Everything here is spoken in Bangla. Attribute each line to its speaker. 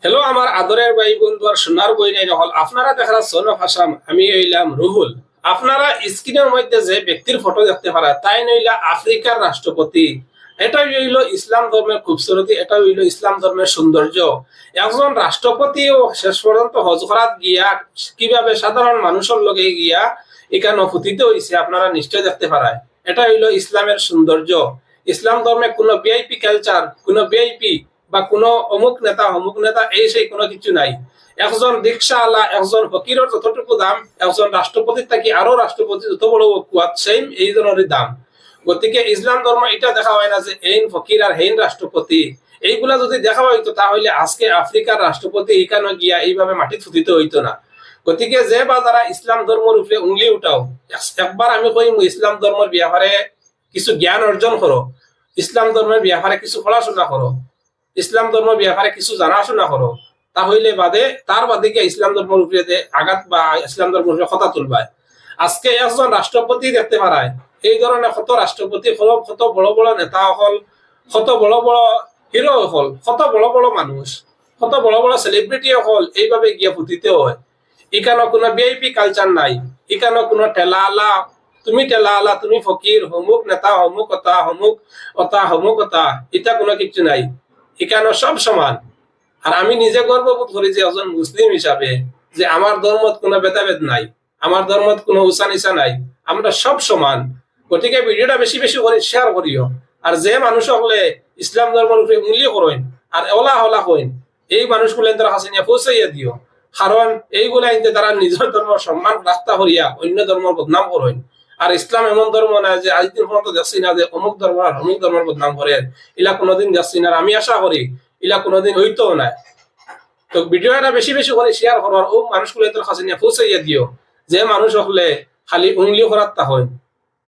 Speaker 1: হ্যালো আমার আদরের ভাই বন্ধু আর সোনার বই নাই হল আপনারা দেখার সোনফ আসাম আমি হইলাম রুহুল। আপনারা স্ক্রিনের মধ্যে যে ব্যক্তির ফটো দেখতে পারা তাই নইলা আফ্রিকার রাষ্ট্রপতি। এটা হইল ইসলাম ধর্মের খুবসুরতি, এটা হইল ইসলাম ধর্মের সৌন্দর্য। একজন রাষ্ট্রপতিও শেষ পর্যন্ত হজ করাত গিয়া কিভাবে সাধারণ মানুষের লগে গিয়া এখানে ফুটিতে হইছে আপনারা নিশ্চয় দেখতে পারায়। এটা হইল ইসলামের সৌন্দর্য। ইসলাম ধর্মে কোনো ভিআইপি কালচার, কোনো ভিআইপি বা কোনো অমুক নেতা এই সেই কোনো কিছু নাই। একজন রিক্সাওয়ালা, একজন ফকিরের যতটুকু দাম একজন রাষ্ট্রপতির থাকি আরো রাষ্ট্রপতি যত বড় কুয়াত সেম এই ধরনের দাম। গতিকে ইসলাম ধর্ম এটা দেখা হয় না যে এইন ফকির আর হেইন রাষ্ট্রপতি। এইগুলা যদি দেখা হইতো তাহলে আজকে আফ্রিকার রাষ্ট্রপতি এখানে গিয়া এইভাবে মাটি থুতিতে হইতো না। গতিকে যে বা যারা ইসলাম ধর্মের উপরে উঙ্গলি উঠাও, একবার আমি কই ইসলাম ধর্মের ব্যাপারে কিছু জ্ঞান অর্জন করো, ইসলাম ধর্মের ব্যাপারে কিছু পড়াশোনা করো, ইসলাম ধর্ম ব্যাপারে কিছু জানাশোনা করো, তাহলে তার বাদে গিয়ে ইসলাম ধর্মের উপরে আঘাত বা ইসলাম ধর্মের উপরে কথা তুলবায়। আজকে একজন রাষ্ট্রপতি দেখতে পারায় এই ধরনের কত রাষ্ট্রপতি হল, কত বড় বড় নেতা হল, কত বড় বড় হিরো হল, কত বড় বড় মানুষ, কত বড় বড় সেলিব্রিটি হল এইভাবে গিয়ে পুঁতিতে হয়। এখানে কোনো ভিআইপি কালচার নাই, এখানে কোনো ঠেলা আলা তুমি ফকির হমুক নেতা হমুক কথা এটা কোনো কিছু নাই। এখানে সব সমান। আর আমি নিজে গর্ববোধ করি যে একজন মুসলিম হিসাবে যে আমার ধর্মত কোনো ভেদাভেদ নাই, আমার ধর্মত কোনো উঁচা নিচা নাই, আমরা সব সমান। গতিকে ভিডিওটা বেশি বেশি করে শেয়ার করিও। আর যে মানুষ হলে ইসলাম ধর্মের উপরে উঙ্গলি করেন আর ওলা হলা করেন এই মানুষগুলো তারা হাসি নিয়ে পৌঁছাইয়া দিও। কারণ এইগুলা ইনতে তারা নিজের ধর্মের সম্মান রাখতা করিয়া অন্য ধর্মের বদনাম করেন। আর ইসলাম এমন ধর্ম না যে আজ দিন পর্যন্ত যাচ্ছি না যে অমুক ধর্ম আর অমুক ধর্মের বদনাম করেন, ইলা কোনোদিন যাচ্ছি না। আর আমি আশা করি ইলা কোনোদিন হইতো না। তো ভিডিওটা বেশি বেশি করে শেয়ার করার ও মানুষগুলো তোর কাছে নিয়ে পৌঁছাইয়া দিও যে মানুষ হলে খালি উঙ্গলি করার তা হয়।